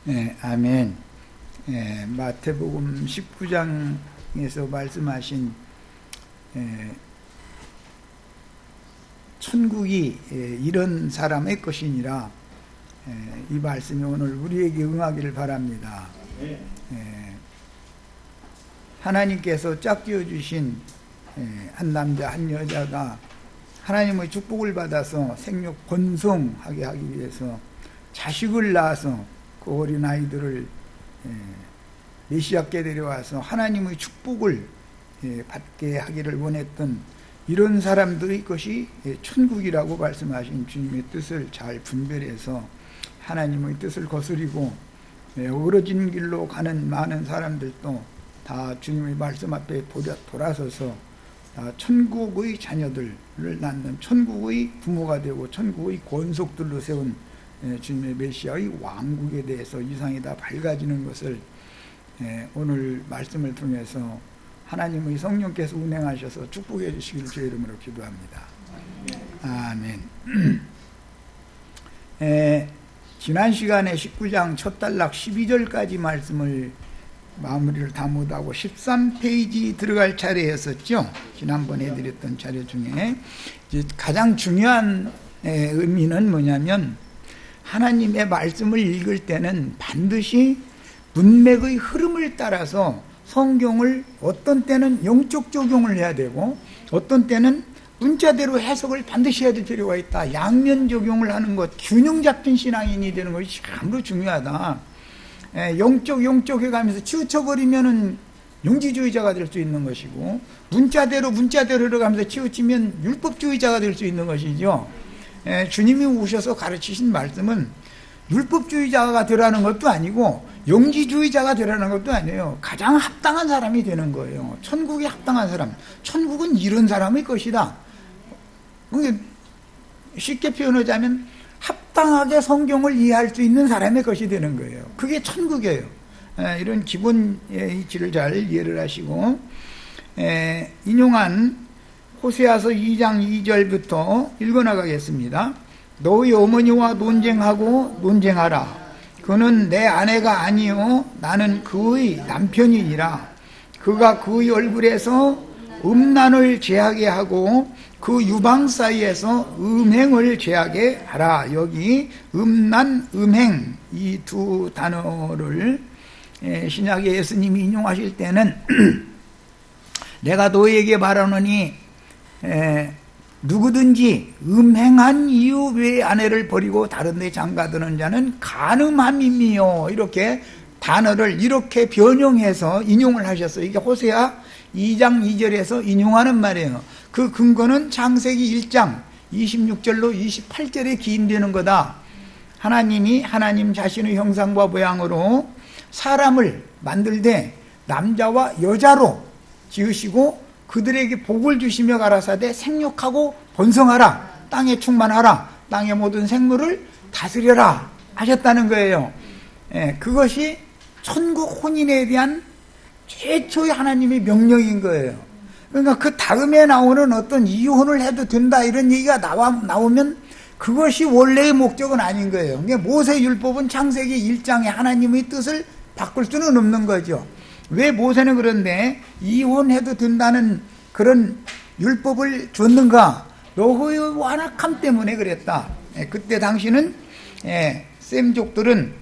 아멘. 마태복음 19장에서 말씀하신 천국이 이런 사람의 것이니라, 이 말씀이 오늘 우리에게 응하기를 바랍니다. 하나님께서 짝지어 주신 한 남자 한 여자가 하나님의 축복을 받아서 생육 번성하게 하기 위해서 자식을 낳아서 그 어린아이들을 메시아께 데려와서 하나님의 축복을 받게 하기를 원했던 이런 사람들의 것이 천국이라고 말씀하신 주님의 뜻을 잘 분별해서 하나님의 뜻을 거스리고 어그러진 길로 가는 많은 사람들도 다 주님의 말씀 앞에 돌아서서 천국의 자녀들을 낳는 천국의 부모가 되고 천국의 권속들로 세운 주님의 메시아의 왕국에 대해서 이상이 다 밝아지는 것을 오늘 말씀을 통해서 하나님의 성령께서 운행하셔서 축복해 주시기를 주의 이름으로 기도합니다. 아멘. 지난 시간에 19장 첫 단락 12절까지 말씀을 마무리를 다 못하고 13페이지 들어갈 차례였었죠. 지난번에 해드렸던 차례 중에 가장 중요한 의미는 뭐냐면, 하나님의 말씀을 읽을 때는 반드시 문맥의 흐름을 따라서 성경을 어떤 때는 영적 적용을 해야 되고 어떤 때는 문자대로 해석을 반드시 해야 될 필요가 있다. 양면 적용을 하는 것, 균형 잡힌 신앙인이 되는 것이 참으로 중요하다. 영적 해가면서 치우쳐버리면은 영지주의자가 될 수 있는 것이고, 문자대로 흘러가면서 치우치면 율법주의자가 될 수 있는 것이죠. 주님이 오셔서 가르치신 말씀은 율법주의자가 되라는 것도 아니고 영지주의자가 되라는 것도 아니에요. 가장 합당한 사람이 되는 거예요. 천국에 합당한 사람, 천국은 이런 사람의 것이다. 쉽게 표현하자면 합당하게 성경을 이해할 수 있는 사람의 것이 되는 거예요. 그게 천국이에요. 이런 기본 이치를 잘 이해를 하시고, 인용한 호세아서 2장 2절부터 읽어나가겠습니다. 너희 어머니와 논쟁하라. 그는 내 아내가 아니요 나는 그의 남편이니라. 그가 그의 얼굴에서 음란을 제하게 하고 그 유방 사이에서 음행을 제하게 하라. 여기 음란, 음행 이 두 단어를 신약의 예수님이 인용하실 때는 내가 너희에게 말하노니 누구든지 음행한 이유 외에 아내를 버리고 다른 데 장가드는 자는 간음함이며, 이렇게 단어를 이렇게 변형해서 인용을 하셨어요. 이게 호세아 2장 2절에서 인용하는 말이에요. 그 근거는 창세기 1장 26절로 28절에 기인되는 거다. 하나님이 하나님 자신의 형상과 모양으로 사람을 만들되 남자와 여자로 지으시고 그들에게 복을 주시며 가라사대 생육하고 번성하라, 땅에 충만하라, 땅의 모든 생물을 다스려라 하셨다는 거예요. 그것이 천국 혼인에 대한 최초의 하나님의 명령인 거예요. 그러니까 그 다음에 나오는 어떤 이혼을 해도 된다 이런 얘기가 나오면 그것이 원래의 목적은 아닌 거예요. 그러니까 모세율법은 창세기 1장에 하나님의 뜻을 바꿀 수는 없는 거죠. 왜 모세는 그런데 이혼해도 된다는 그런 율법을 줬는가? 노호의 완악함 때문에 그랬다. 그때 당시는 셈족들은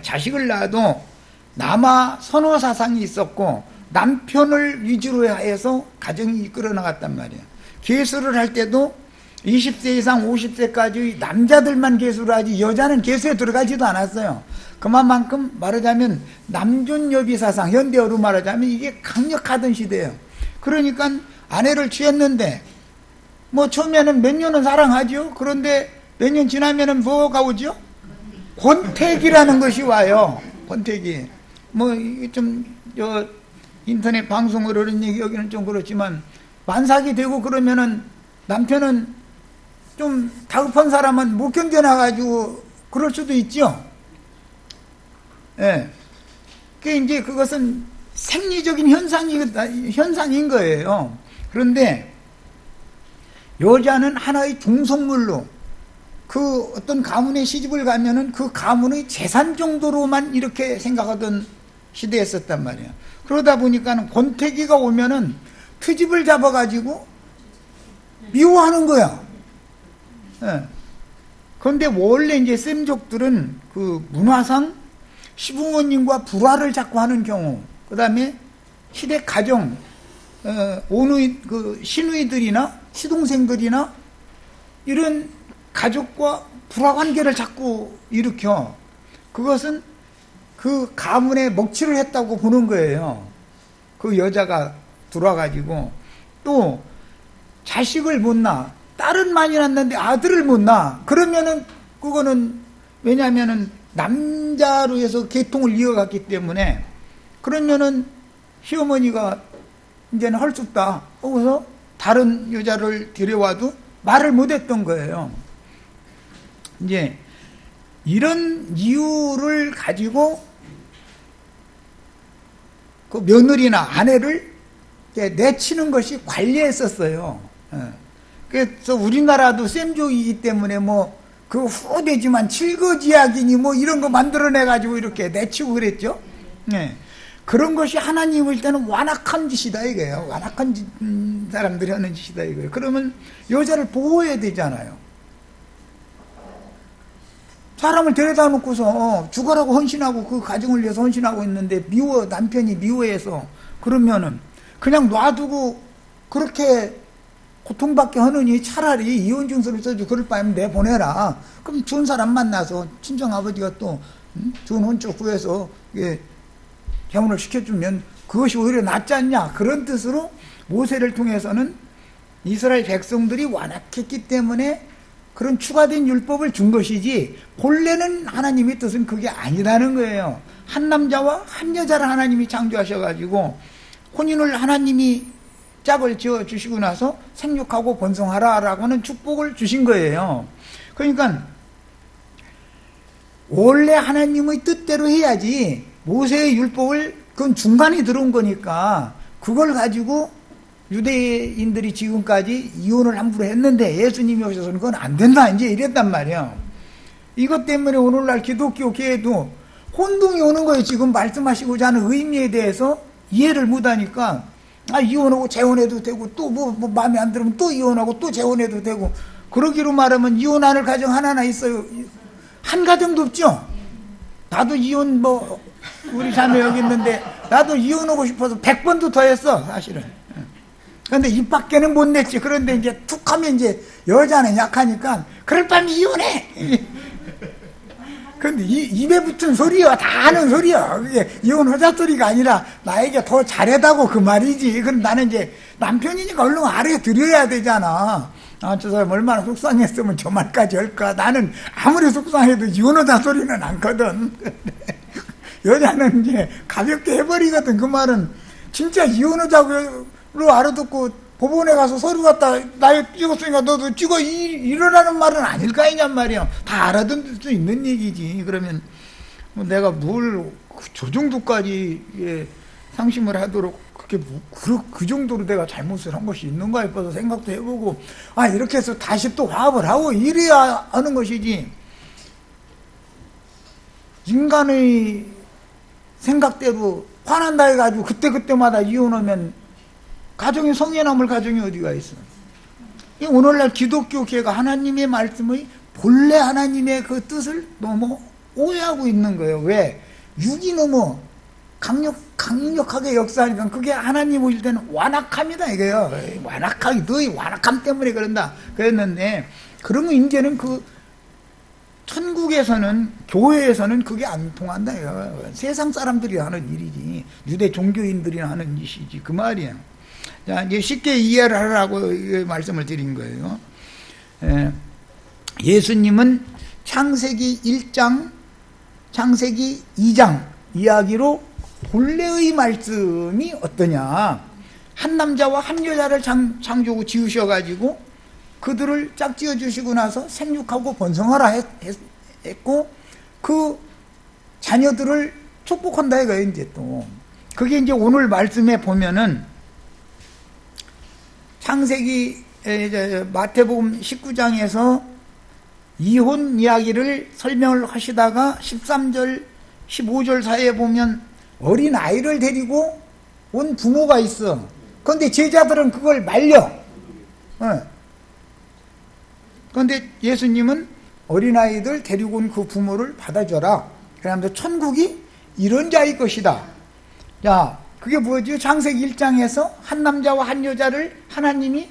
자식을 낳아도 남아 선호 사상이 있었고 남편을 위주로 해서 가정이 이끌어 나갔단 말이에요. 계수를 할 때도 20세 이상 50세까지 남자들만 계수를 하지 여자는 계수에 들어가지도 않았어요. 그만큼 말하자면 남존여비 사상, 현대어로 말하자면 이게 강력하던 시대예요. 그러니까 아내를 취했는데 처음에는 몇 년은 사랑하죠. 그런데 몇 년 지나면은 뭐가 오죠? 권태기라는 것이 와요. 권태기. 이게 인터넷 방송으로 이런 얘기 여기는 좀 그렇지만 만삭이 되고 그러면은 남편은 좀 다급한 사람은 못 견뎌나가지고 그럴 수도 있죠. 이제 그것은 생리적인 현상인 거예요. 그런데 여자는 하나의 중성물로 그 어떤 가문에 시집을 가면은 그 가문의 재산 정도로만 이렇게 생각하던 시대였었단 말이에요. 그러다 보니까 권태기가 오면은 트집을 잡아가지고 미워하는 거야. 예. 그런데 원래 이제 셈족들은 그 문화상 시부모님과 불화를 자꾸 하는 경우, 그 다음에 시댁 가정, 오누이, 그 시누이들이나 시동생들이나 이런 가족과 불화 관계를 자꾸 일으켜. 그것은 그 가문에 먹칠을 했다고 보는 거예요. 그 여자가 들어와가지고 또 자식을 못 낳아. 딸은 많이 낳는데 아들을 못 낳아. 그러면은 그거는 왜냐하면은 남자로 해서 계통을 이어갔기 때문에 그러면은 시어머니가 이제는 할 수 없다. 거기서 다른 여자를 데려와도 말을 못했던 거예요. 이제 이런 이유를 가지고 그 며느리나 아내를 내치는 것이 관례했었어요. 그래서 우리나라도 셈족이기 때문에 뭐 그 후대지만 칠거지약이니 뭐 이런 거 만들어내가지고 이렇게 내치고 그랬죠. 그런 것이 하나님일 때는 완악한 짓이다 이거예요. 완악한 사람들이 하는 짓이다 이거예요. 그러면 여자를 보호해야 되잖아요. 사람을 데려다 놓고서 죽어라고 헌신하고 그 가정을 위해서 헌신하고 있는데 남편이 미워해서 그러면은 그냥 놔두고 그렇게 고통받게 하느니 차라리 이혼 증서를 써주고 그럴 바에는 내보내라. 그럼 좋은 사람 만나서 친정아버지가 또 좋은 혼처 구해서 결혼을 시켜주면 그것이 오히려 낫지 않냐. 그런 뜻으로 모세를 통해서는 이스라엘 백성들이 완악했기 때문에 그런 추가된 율법을 준 것이지 본래는 하나님의 뜻은 그게 아니라는 거예요. 한 남자와 한 여자를 하나님이 창조하셔가지고 혼인을 하나님이 짝을 지어주시고 나서 생육하고 번성하라라고 하는 축복을 주신 거예요. 그러니까 원래 하나님의 뜻대로 해야지 모세의 율법을 그건 중간에 들어온 거니까 그걸 가지고 유대인들이 지금까지 이혼을 함부로 했는데 예수님이 오셔서는 그건 안 된다 이제 이랬단 말이에요. 이것 때문에 오늘날 기독교 교회도 혼동이 오는 거예요. 지금 말씀하시고자 하는 의미에 대해서 이해를 못하니까 이혼하고 재혼해도 되고 또 뭐 마음에 안 들으면 또 이혼하고 또 재혼해도 되고 그러기로 말하면 이혼하는 가정 하나나 있어요. 한 가정도 없죠. 나도 이혼 우리 자매 여기 있는데 나도 이혼하고 싶어서 100번도 더 했어 사실은. 그런데 입 밖에는 못 냈지. 그런데 이제 툭 하면 이제 여자는 약하니까 그럴 바면 이혼해. 근데 입에 붙은 소리야. 다 하는 소리야. 그게 이혼하자 소리가 아니라 나에게 더 잘해다고 그 말이지. 그럼 나는 이제 남편이니까 얼른 알아들여야 되잖아. 저 사람 얼마나 속상했으면 저 말까지 할까. 나는 아무리 속상해도 이혼하자 소리는 않거든. 여자는 이제 가볍게 해버리거든. 그 말은 진짜 이혼하자고 알아듣고 법원에 가서 서류 갖다 나에 찍었으니까 너도 찍어 이러라는 말은 아닐 거 아니냔 말이야. 다 알아듣을 수 있는 얘기지. 그러면 내가 뭘 저 정도까지 상심을 하도록 그 정도로 내가 잘못을 한 것이 있는가 싶어서 생각도 해보고 이렇게 해서 다시 또 화합을 하고 이래야 하는 것이지. 인간의 생각대로 화난다 해가지고 그때마다 이혼하면 가정이 성에 남을 가정이 어디가 있어. 오늘날 기독교 교회가 하나님의 말씀의 본래 하나님의 그 뜻을 너무 오해하고 있는 거예요. 왜? 육이 너무 강력하게 역사하니까 그게 하나님 보실 때는 완악함이다 이거예요. 너희 완악함 때문에 그런다 그랬는데 그러면 이제는 그 천국에서는 교회에서는 그게 안 통한다 이거예요. 세상 사람들이 하는 일이지 유대 종교인들이 하는 짓이지 그 말이에요. 자, 이제 쉽게 이해를 하라고 말씀을 드린 거예요. 예수님은 창세기 1장, 창세기 2장 이야기로 본래의 말씀이 어떠냐. 한 남자와 한 여자를 창조고 지으셔가지고 그들을 짝지어 주시고 나서 생육하고 번성하라 했고 그 자녀들을 축복한다 이거예요. 이제 또 그게 이제 오늘 말씀에 보면은 창세기 마태복음 19장에서 이혼 이야기를 설명을 하시다가 13절, 15절 사이에 보면 어린아이를 데리고 온 부모가 있어. 그런데 제자들은 그걸 말려. 그런데 예수님은 어린아이들 데리고 온 그 부모를 받아줘라. 그러면서 천국이 이런 자의 것이다. 자, 그게 뭐죠? 창세기 1장에서 한 남자와 한 여자를 하나님이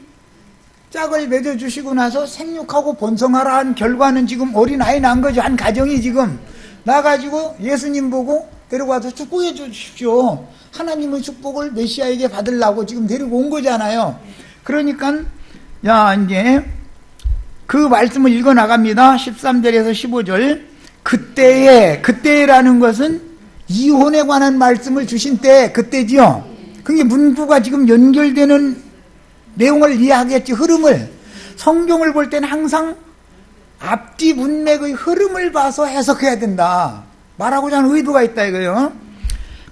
짝을 맺어주시고 나서 생육하고 번성하라 한 결과는 지금 어린아이 난 거죠. 한 가정이 지금 나가지고 예수님 보고 데려와서 축복해 주십시오. 하나님의 축복을 메시아에게 받으려고 지금 데리고 온 거잖아요. 그러니까 야, 이제 그 말씀을 읽어 나갑니다. 13절에서 15절. 그때라는 것은 이혼에 관한 말씀을 주신 때, 그때지요. 그게 문구가 지금 연결되는 내용을 이해하겠지, 흐름을. 성경을 볼 때는 항상 앞뒤 문맥의 흐름을 봐서 해석해야 된다. 말하고자 하는 의도가 있다 이거요.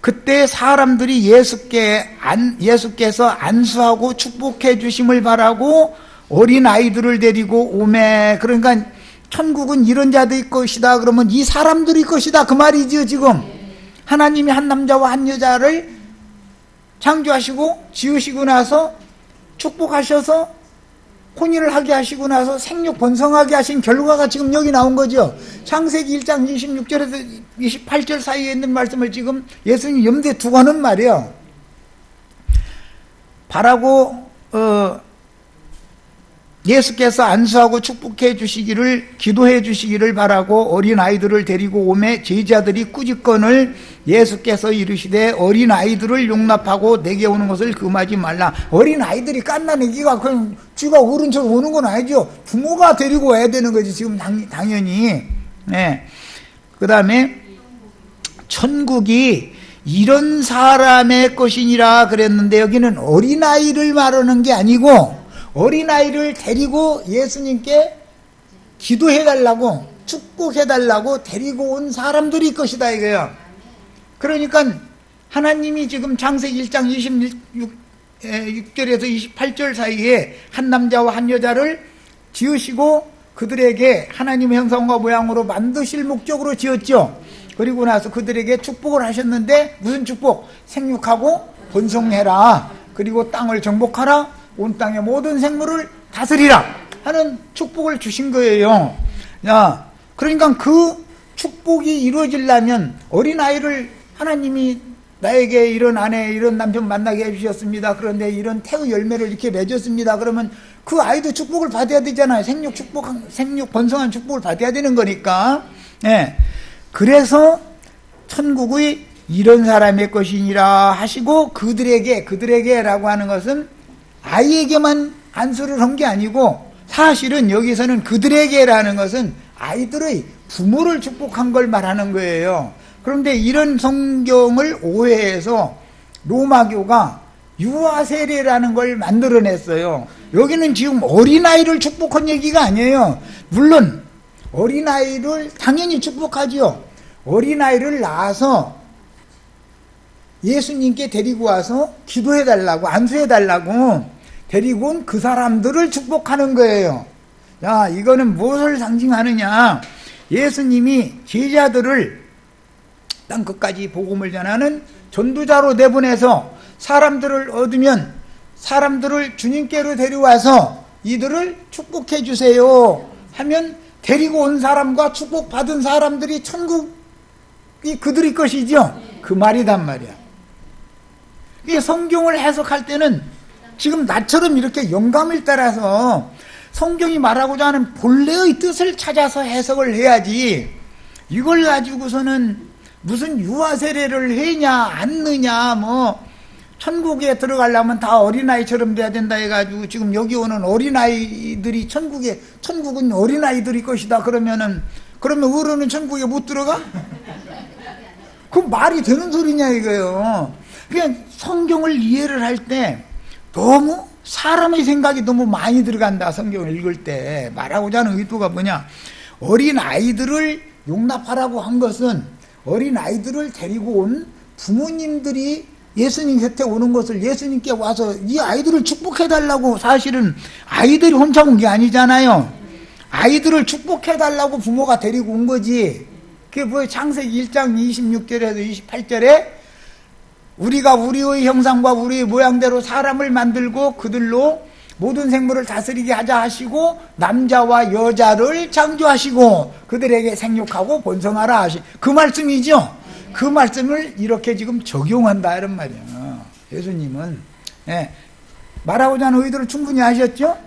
그때 사람들이 예수께서 안수하고 축복해 주심을 바라고 어린 아이들을 데리고 오매. 그러니까 천국은 이런 자들의 것이다. 그러면 이 사람들의 것이다 그 말이지요. 지금 하나님이 한 남자와 한 여자를 창조하시고 지으시고 나서 축복하셔서 혼인을 하게 하시고 나서 생육 번성하게 하신 결과가 지금 여기 나온 거죠. 창세기 1장 26절에서 28절 사이에 있는 말씀을 지금 예수님이 염두에 두고 하는 말이에요. 바라고 예수께서 안수하고 축복해 주시기를, 기도해 주시기를 바라고 어린아이들을 데리고 오매 제자들이 꾸짖건을 예수께서 이르시되 어린아이들을 용납하고 내게 오는 것을 금하지 말라. 어린아이들이 깐나내기가 그냥 쥐가 어른 척 오는 건 아니죠. 부모가 데리고 와야 되는 거지 지금 당연히. 네. 그 다음에 천국이 이런 사람의 것이니라 그랬는데 여기는 어린아이를 말하는 게 아니고 어린아이를 데리고 예수님께 기도해달라고 축복해달라고 데리고 온 사람들이 것이다 이거예요. 그러니까 하나님이 지금 창세기 1장 26절에서 28절 사이에 한 남자와 한 여자를 지으시고 그들에게 하나님의 형상과 모양으로 만드실 목적으로 지었죠. 그리고 나서 그들에게 축복을 하셨는데 무슨 축복? 생육하고 번성해라. 그리고 땅을 정복하라. 온 땅의 모든 생물을 다스리라 하는 축복을 주신 거예요. 야, 그러니까 그 축복이 이루어지려면 어린아이를 하나님이 나에게 이런 아내, 이런 남편 만나게 해주셨습니다. 그런데 이런 태의 열매를 이렇게 맺었습니다. 그러면 그 아이도 축복을 받아야 되잖아요. 생육 번성한 축복을 받아야 되는 거니까. 예. 그래서 천국의 이런 사람의 것이니라 하시고 그들에게라고 하는 것은 아이에게만 안수를 한 게 아니고 사실은 여기서는 그들에게라는 것은 아이들의 부모를 축복한 걸 말하는 거예요. 그런데 이런 성경을 오해해서 로마교가 유아세례라는 걸 만들어냈어요. 여기는 지금 어린아이를 축복한 얘기가 아니에요. 물론 어린아이를 당연히 축복하지요. 어린아이를 낳아서 예수님께 데리고 와서 기도해달라고 안수해달라고 데리고 온 그 사람들을 축복하는 거예요. 자, 이거는 무엇을 상징하느냐. 예수님이 제자들을 땅 끝까지 복음을 전하는 전도자로 내보내서 사람들을 얻으면 사람들을 주님께로 데려와서 이들을 축복해 주세요 하면 데리고 온 사람과 축복받은 사람들이 천국이 그들의 것이죠. 그 말이단 말이야. 성경을 해석할 때는 지금 나처럼 이렇게 영감을 따라서 성경이 말하고자 하는 본래의 뜻을 찾아서 해석을 해야지 이걸 가지고서는 무슨 유아세례를 해냐 않느냐 뭐 천국에 들어가려면 다 어린아이처럼 돼야 된다 해가지고 지금 여기 오는 어린아이들이 천국은 어린아이들이 것이다 그러면 어른은 천국에 못 들어가? 그 말이 되는 소리냐 이거요. 그냥 성경을 이해를 할 때 너무 사람의 생각이 너무 많이 들어간다. 성경을 읽을 때 말하고자 하는 의도가 뭐냐, 어린아이들을 용납하라고 한 것은 어린아이들을 데리고 온 부모님들이 예수님 곁에 오는 것을 예수님께 와서 이 아이들을 축복해달라고. 사실은 아이들이 혼자 온 게 아니잖아요. 아이들을 축복해달라고 부모가 데리고 온 거지. 그게 뭐 창세기 1장 26절에서 28절에 우리가 우리의 형상과 우리의 모양대로 사람을 만들고 그들로 모든 생물을 다스리게 하자 하시고 남자와 여자를 창조하시고 그들에게 생육하고 번성하라 하시. 그 말씀이죠. 그 말씀을 이렇게 지금 적용한다 이런 말이에요. 예수님은. 예. 말하고자 하는 의도를 충분히 아셨죠?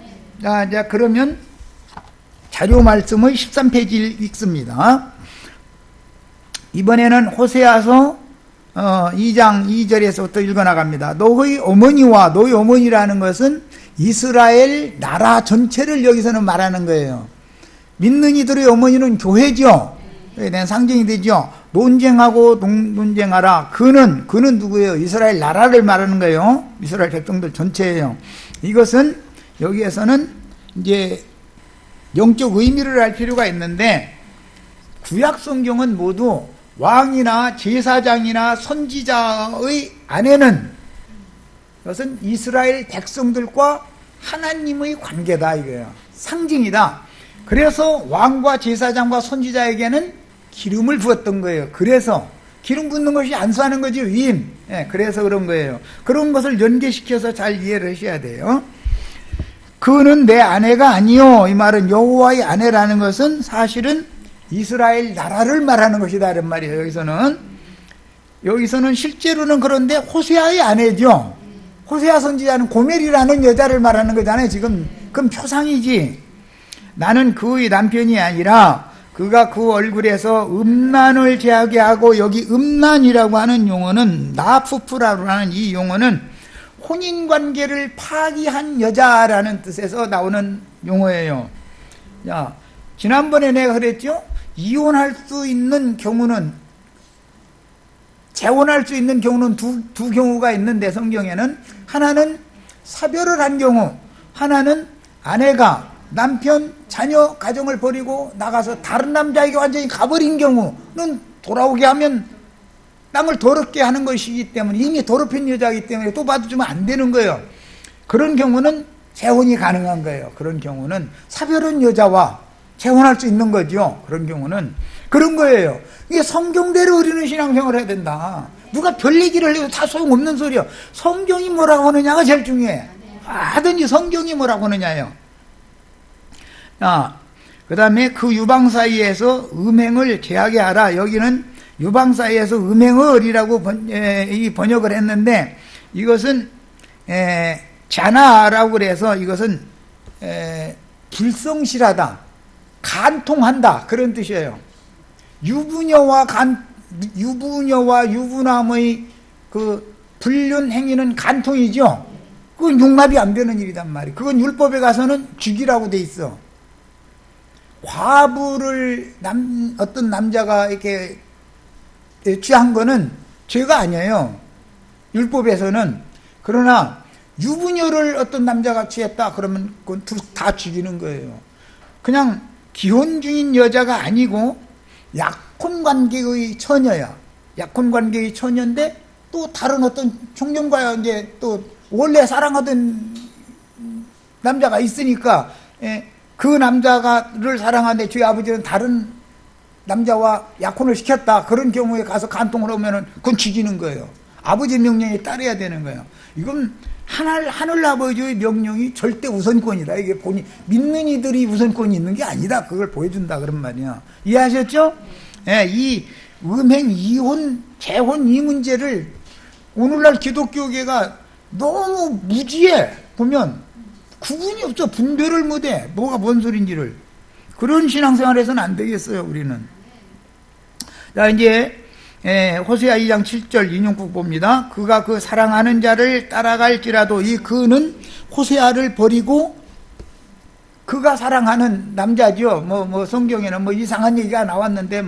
자, 그러면 자료 말씀의 13페이지를 읽습니다. 이번에는 호세아서 2장 2절에서부터 읽어나갑니다. 너의 어머니와 너의 어머니라는 것은 이스라엘 나라 전체를 여기서는 말하는 거예요. 믿는 이들의 어머니는 교회죠. 상징이 되죠. 논쟁하고 논쟁하라. 그는 누구예요? 이스라엘 나라를 말하는 거예요. 이스라엘 백성들 전체예요. 이것은 여기에서는 이제 영적 의미를 알 필요가 있는데 구약 성경은 모두 왕이나 제사장이나 선지자의 아내는 그것은 이스라엘 백성들과 하나님의 관계다 이거예요. 상징이다. 그래서 왕과 제사장과 선지자에게는 기름을 부었던 거예요. 그래서 기름 붓는 것이 안수하는 거지 위임. 예, 그래서 그런 거예요. 그런 것을 연계시켜서 잘 이해를 하셔야 돼요. 그는 내 아내가 아니요. 이 말은 여호와의 아내라는 것은 사실은 이스라엘 나라를 말하는 것이다 이런 말이에요. 여기서는 실제로는 그런데 호세아의 아내죠. 호세아 선지자는 고멜이라는 여자를 말하는 거잖아요. 지금 그건 표상이지. 나는 그의 남편이 아니라 그가 그 얼굴에서 음란을 제하게 하고, 여기 음란이라고 하는 용어는 나푸프라라는 이 용어는 혼인관계를 파기한 여자라는 뜻에서 나오는 용어예요. 자, 지난번에 내가 그랬죠? 이혼할 수 있는 경우는, 재혼할 수 있는 경우는 두 경우가 있는데 성경에는 하나는 사별을 한 경우, 하나는 아내가 남편, 자녀, 가정을 버리고 나가서 다른 남자에게 완전히 가버린 경우는 돌아오게 하면 땅을 더럽게 하는 것이기 때문에, 이미 더럽힌 여자이기 때문에 또 받아주면 안 되는 거예요. 그런 경우는 재혼이 가능한 거예요. 그런 경우는 사별한 여자와 재혼할 수 있는 거죠. 그런 경우는 그런 거예요. 이게 성경대로 우리는 신앙생활을 해야 된다. 누가 별 얘기를 해도 다 소용없는 소리야. 성경이 뭐라고 하느냐가 제일 중요해. 하든지 성경이 뭐라고 하느냐예요. 그 다음에 그 유방 사이에서 음행을 제하게 하라. 여기는 유방 사이에서 음행을이라고 번역을 했는데, 이것은 자나라고 그래서 이것은 불성실하다, 간통한다 그런 뜻이에요. 유부녀와 유부남의 그 불륜 행위는 간통이죠. 그건 용납이 안 되는 일이단 말이에요. 그건 율법에 가서는 죽이라고 돼 있어. 과부를 어떤 남자가 이렇게 취한 거는 죄가 아니에요, 율법에서는. 그러나 유부녀를 어떤 남자가 취했다 그러면 그건 다 죽이는 거예요. 그냥 기혼 중인 여자가 아니고 약혼 관계의 처녀야. 약혼 관계의 처녀인데 또 다른 어떤 청년과 이제 또 원래 사랑하던 남자가 있으니까, 그 남자를 사랑하는데 저희 아버지는 다른 남자와 약혼을 시켰다. 그런 경우에 가서 간통을 하면은 그건 죽이는 거예요. 아버지 명령에 따라야 되는 거예요. 이건 하늘 아버지의 명령이 절대 우선권이다. 이게 믿는 이들이 우선권이 있는 게 아니다. 그걸 보여준다 그런 말이야. 이해하셨죠? 이 음행, 이혼, 재혼 이 문제를 오늘날 기독교계가 너무 무지해. 보면 구분이 없어. 분별을 못해. 뭐가 뭔 소린지를. 그런 신앙생활에서는 안 되겠어요, 우리는. 자, 이제 호세아 2장 7절 인용국 봅니다. 그가 그 사랑하는 자를 따라갈지라도, 이 그는 호세아를 버리고 그가 사랑하는 남자죠. 뭐 성경에는 뭐 이상한 얘기가 나왔는데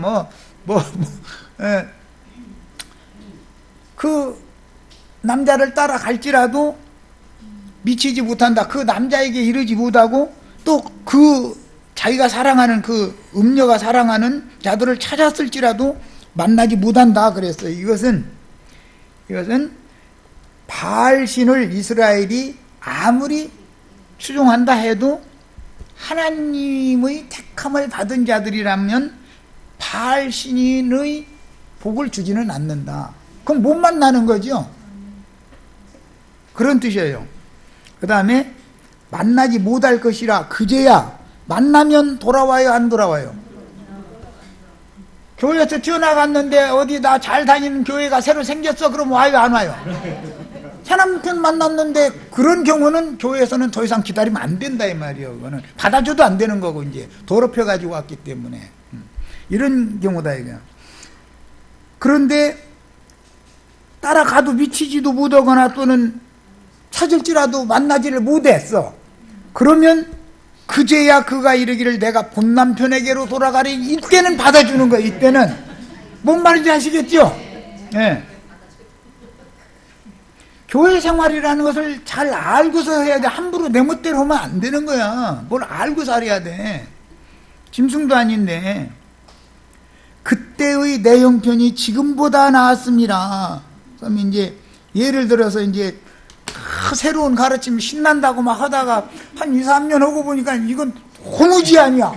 그 남자를 따라갈지라도 미치지 못한다. 그 남자에게 이르지 못하고 또 그 자기가 사랑하는 그 음녀가 사랑하는 자들을 찾았을지라도 만나지 못한다 그랬어요. 이것은 바알신을 이스라엘이 아무리 추종한다 해도 하나님의 택함을 받은 자들이라면 바알 신인의 복을 주지는 않는다. 그럼 못 만나는 거죠. 그런 뜻이에요. 그 다음에 만나지 못할 것이라 그제야 만나면 돌아와요, 안 돌아와요? 교회에서 튀어나갔는데 어디 나 잘 다니는 교회가 새로 생겼어, 그럼 와요, 안 와요? 사람편 만났는데 그런 경우는 교회에서는 더 이상 기다리면 안 된다 이 말이에요. 그거는 받아줘도 안 되는 거고 이제 더럽혀 가지고 왔기 때문에 이런 경우다 이거야. 그런데 따라가도 미치지도 못하거나 또는 찾을지라도 만나지를 못했어. 그러면 그제야 그가 이르기를 내가 본 남편에게로 돌아가리. 이때는 받아주는 거예요. 이때는 뭔 말인지 아시겠죠? 예. 교회 생활이라는 것을 잘 알고서 해야 돼. 함부로 내 멋대로 하면 안 되는 거야. 뭘 알고 살아야 돼. 짐승도 아닌데. 그때의 내 형편이 지금보다 나았습니다. 그러면 이제 예를 들어서 이제 새로운 가르침 신난다고 막 하다가 한 2, 3년 하고 보니까 이건 호무지 아니야.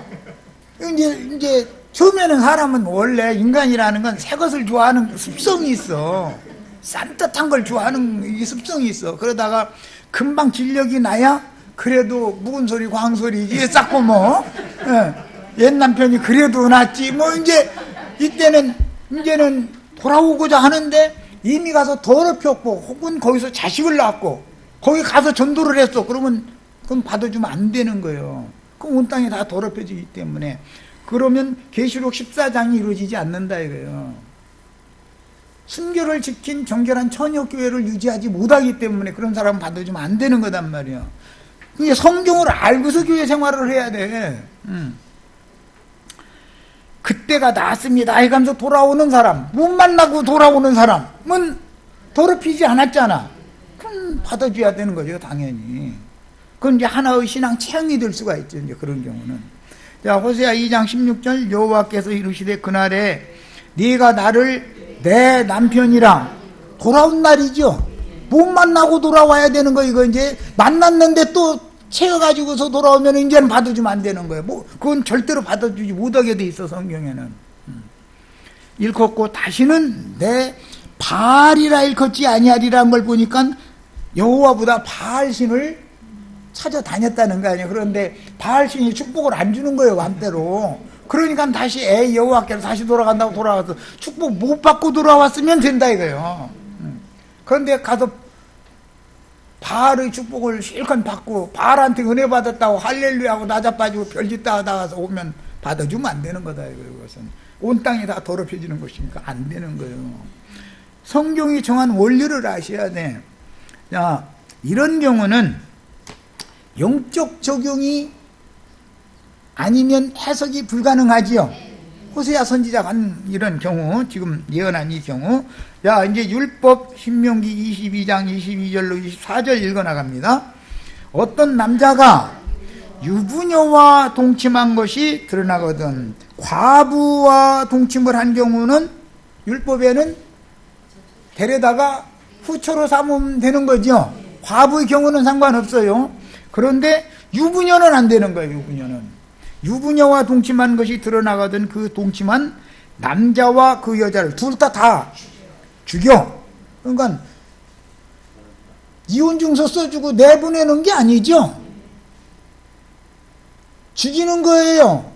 이제 처음에는 사람은 원래 인간이라는 건 새 것을 좋아하는 습성이 있어. 산뜻한 걸 좋아하는 이 습성이 있어. 그러다가 금방 진력이 나야 그래도 묵은 소리 광소리지 쌌고 뭐 옛 남편이 그래도 낫지 뭐 이제는 돌아오고자 하는데 이미 가서 더럽혔고 혹은 거기서 자식을 낳았고 거기 가서 전도를 했어. 그러면 그건 받아주면 안 되는 거예요. 그럼 온 땅이 다 더럽혀지기 때문에. 그러면 계시록 14장이 이루어지지 않는다 이거예요. 순교를 지킨 정결한 처녀교회를 유지하지 못하기 때문에 그런 사람은 받아주면 안 되는 거단 말이에요. 그게 성경을 알고서 교회 생활을 해야 돼. 그때가 나았습니다 해가면서 돌아오는 사람, 못 만나고 돌아오는 사람은 더럽히지 않았잖아. 그럼 받아줘야 되는 거죠, 당연히. 그건 이제 하나의 신앙 체험이 될 수가 있죠, 이제 그런 경우는. 자, 호세아 2장 16절 여호와께서 이르시되 그날에 네가 나를 내 남편이랑 돌아온 날이죠. 못 만나고 돌아와야 되는 거. 이거 이제 만났는데 또 채워가지고서 돌아오면 이제는 받아주면 안 되는 거예요. 뭐 그건 절대로 받아주지 못하게 돼 있어 성경에는. 일컫고 다시는 내 바알이라 일컫지 아니하리라는 걸 보니까 여호와보다 바알신을 찾아다녔다는 거 아니에요. 그런데 바알신이 축복을 안 주는 거예요, 맘대로. 그러니까 다시 여호와께로 다시 돌아간다고 돌아와서 축복 못 받고 돌아왔으면 된다 이거예요. 그런데 가서 바알의 축복을 실컷 받고 바알한테 은혜 받았다고 할렐루야하고 나자빠지고 별짓다 하다가 오면 받아주면 안 되는 거다 이거예요. 그것은 온 땅이 다 더럽혀지는 것이니까 안 되는 거예요. 성경이 정한 원리를 아셔야 돼. 자, 이런 경우는 영적 적용이 아니면 해석이 불가능하지요. 호세아 선지자가 한 이런 경우, 지금 예언한 이 경우. 자, 이제 율법 신명기 22장 22절로 24절 읽어나갑니다. 어떤 남자가 유부녀와 동침한 것이 드러나거든 과부와 동침을 한 경우는 율법에는 데려다가 후처로 삼으면 되는 거죠. 과부의 경우는 상관없어요. 그런데 유부녀는 안 되는 거예요. 유부녀와 동침한 것이 드러나거든 그 동침한 남자와 그 여자를 둘 다 죽여. 그러니까 이혼증서 써주고 내보내는 게 아니죠. 죽이는 거예요.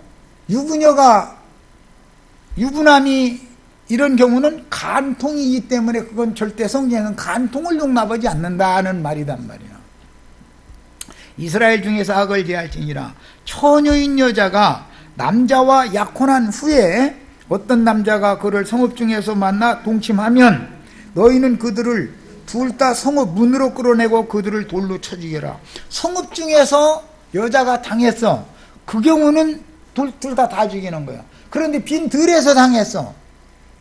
유부남이 이런 경우는 간통이기 때문에 그건 절대 성경은 간통을 용납하지 않는다는 말이단 말이야. 이스라엘 중에서 악을 제할지니라. 처녀인 여자가 남자와 약혼한 후에 어떤 남자가 그를 성읍 중에서 만나 동침하면 너희는 그들을 둘 다 성읍 문으로 끌어내고 그들을 돌로 쳐 죽여라. 성읍 중에서 여자가 당했어. 그 경우는 둘 다 죽이는 거야. 그런데 빈 들에서 당했어.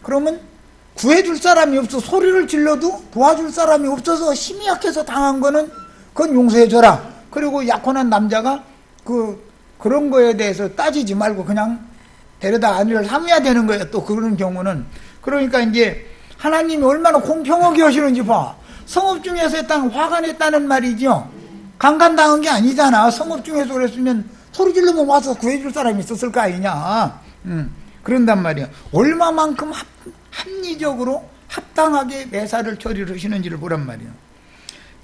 그러면 구해줄 사람이 없어. 소리를 질러도 도와줄 사람이 없어서 힘이 약해서 당한 거는 그건 용서해줘라. 그리고 약혼한 남자가 그런 거에 대해서 따지지 말고 그냥 데려다 아내를 삼아야 되는 거예요. 또 그런 경우는. 그러니까 이제 하나님이 얼마나 공평하게 하시는지 봐. 성읍 중에서 했다는 화가 냈다는 말이죠. 강간당한 게 아니잖아. 성읍 중에서 그랬으면 소리 지르면 와서 구해줄 사람이 있었을 거 아니냐. 그런단 말이야. 얼마만큼 합리적으로 합당하게 매사를 처리를 하시는지를 보란 말이야.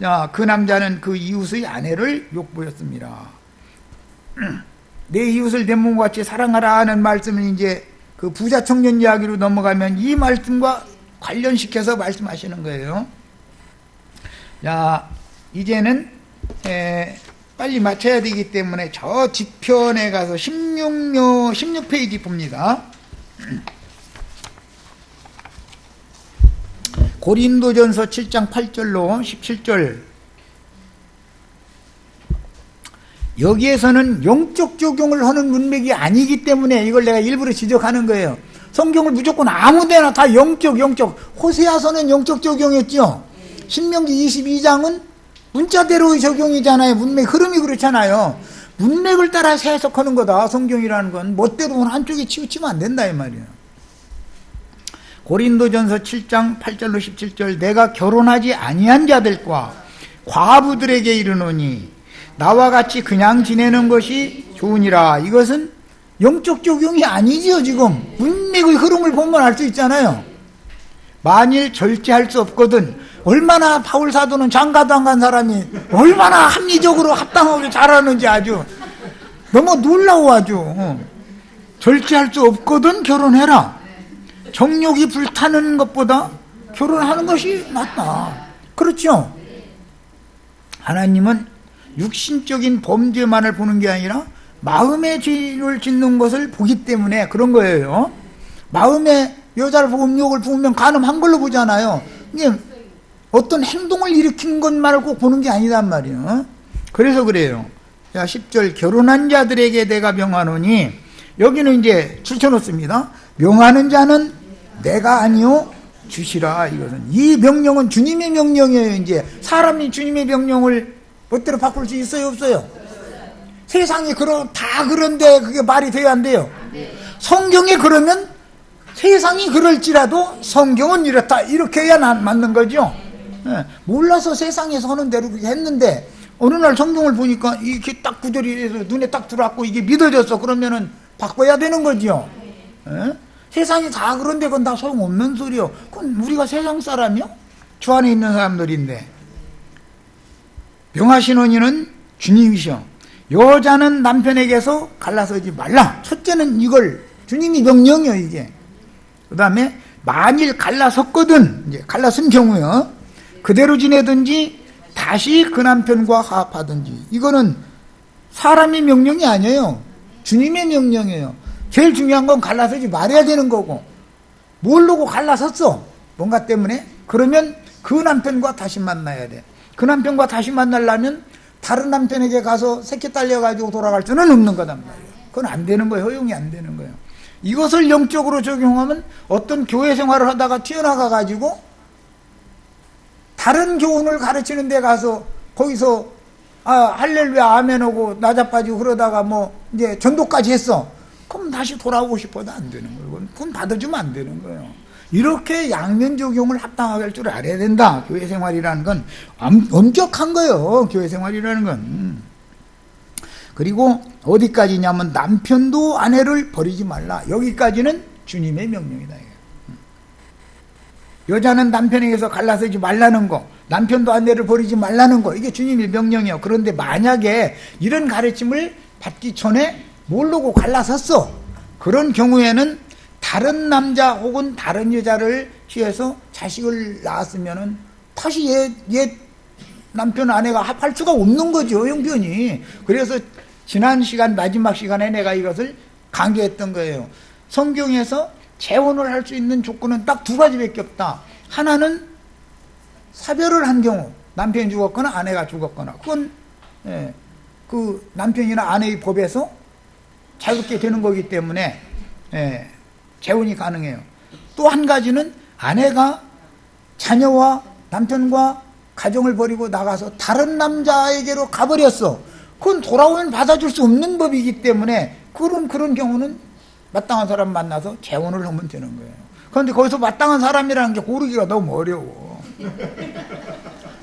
자, 그 남자는 그 이웃의 아내를 욕보였습니다. 내 이웃을 내 몸과 같이 사랑하라 하는 말씀을 이제 그 부자 청년 이야기로 넘어가면 이 말씀과 관련시켜서 말씀하시는 거예요. 자, 이제는 빨리 맞춰야 되기 때문에 저 뒤편에 가서 16페이지 봅니다. 고린도전서 7장 8절로 17절. 여기에서는 영적 적용을 하는 문맥이 아니기 때문에 이걸 내가 일부러 지적하는 거예요. 성경을 무조건 아무데나 다 영적. 호세아서는 영적 적용했죠. 신명기 22장은 문자대로의 적용이잖아요. 문맥 흐름이 그렇잖아요. 문맥을 따라서 해석하는 거다. 성경이라는 건 멋대로 한쪽에 치우치면 안 된다 이 말이에요. 고린도전서 7장 8절로 17절. 내가 결혼하지 아니한 자들과 과부들에게 이르노니 나와 같이 그냥 지내는 것이 좋으니라. 이것은 영적 적용이 아니지요. 지금 문맥의 흐름을 보면 알 수 있잖아요. 만일 절제할 수 없거든. 얼마나 바울 사도는 장가도 안 간 사람이 얼마나 합리적으로 합당하게 잘하는지 아주 너무 놀라워. 아주 절제할 수 없거든 결혼해라. 정욕이 불타는 것보다 결혼하는 것이 낫다. 그렇죠? 하나님은 육신적인 범죄만을 보는 게 아니라 마음의 죄를 짓는 것을 보기 때문에 그런 거예요. 마음에 여자를 보고 음욕을 부으면 간음한 걸로 보잖아요. 이게 어떤 행동을 일으킨 것만을 꼭 보는 게 아니단 말이에요. 그래서 그래요. 자, 10절. 결혼한 자들에게 내가 명하노니, 여기는 이제 줄쳐놓습니다. 명하는 자는 내가 아니요 주시라. 이것은 이 명령은 주님의 명령이에요. 이제 사람이 주님의 명령을 멋대로 바꿀 수 있어요, 없어요? 세상이 다 그런데 그게 말이 돼야 안 돼요? 성경에 그러면 세상이 그럴지라도 성경은 이렇다. 이렇게 해야 맞는 거죠. 몰라서 세상에서 하는 대로 그렇게 했는데 어느 날 성경을 보니까 이렇게 딱 구절이 해서 눈에 딱 들어왔고 이게 믿어졌어. 그러면은 바꿔야 되는 거죠. 세상이 다 그런데 그건 다 소용없는 소리요. 그건 우리가 세상 사람이요? 주 안에 있는 사람들인데. 명하신 이는 주님이셔. 여자는 남편에게서 갈라서지 말라. 첫째는 이걸 주님이 명령이요 이게. 그 다음에 만일 갈라섰거든, 이제 갈라선 경우요, 그대로 지내든지 다시 그 남편과 화합하든지. 이거는 사람의 명령이 아니에요. 주님의 명령이에요. 제일 중요한 건 갈라서지 말아야 되는 거고. 모르고 갈라섰어. 뭔가 때문에. 그러면 그 남편과 다시 만나야 돼. 그 남편과 다시 만나려면 다른 남편에게 가서 새끼 딸려가지고 돌아갈 수는 없는 거단 말이에요. 그건 안 되는 거예요. 허용이 안 되는 거예요. 이것을 영적으로 적용하면 어떤 교회 생활을 하다가 튀어나가가지고 다른 교훈을 가르치는 데 가서 거기서 할렐루야 아멘 하고 나자빠지고 그러다가 뭐 이제 전도까지 했어. 그럼 다시 돌아오고 싶어도 안 되는 거예요. 그건 받아주면 안 되는 거예요. 이렇게 양면 적용을 합당하게 할 줄 알아야 된다. 교회 생활이라는 건 엄격한 거예요. 교회 생활이라는 건. 그리고 어디까지냐면 남편도 아내를 버리지 말라. 여기까지는 주님의 명령이다. 여자는 남편에게서 갈라서지 말라는 거, 남편도 아내를 버리지 말라는 거, 이게 주님의 명령이에요. 그런데 만약에 이런 가르침을 받기 전에 모르고 갈라섰어. 그런 경우에는 다른 남자 혹은 다른 여자를 취해서 자식을 낳았으면은 다시 얘 남편 아내가 합할 수가 없는 거죠, 형편이. 그래서 지난 시간 마지막 시간에 내가 이것을 강조했던 거예요. 성경에서 재혼을 할 수 있는 조건은 딱 두 가지밖에 없다. 하나는 사별을 한 경우, 남편이 죽었거나 아내가 죽었거나, 그건 그 남편이나 아내의 법에서 자유롭게 되는 거기 때문에 재혼이 가능해요. 또 한 가지는 아내가 자녀와 남편과 가정을 버리고 나가서 다른 남자에게로 가버렸어. 그건 돌아오면 받아줄 수 없는 법이기 때문에 그런 경우는 마땅한 사람 만나서 재혼을 하면 되는 거예요. 그런데 거기서 마땅한 사람이라는 게 고르기가 너무 어려워.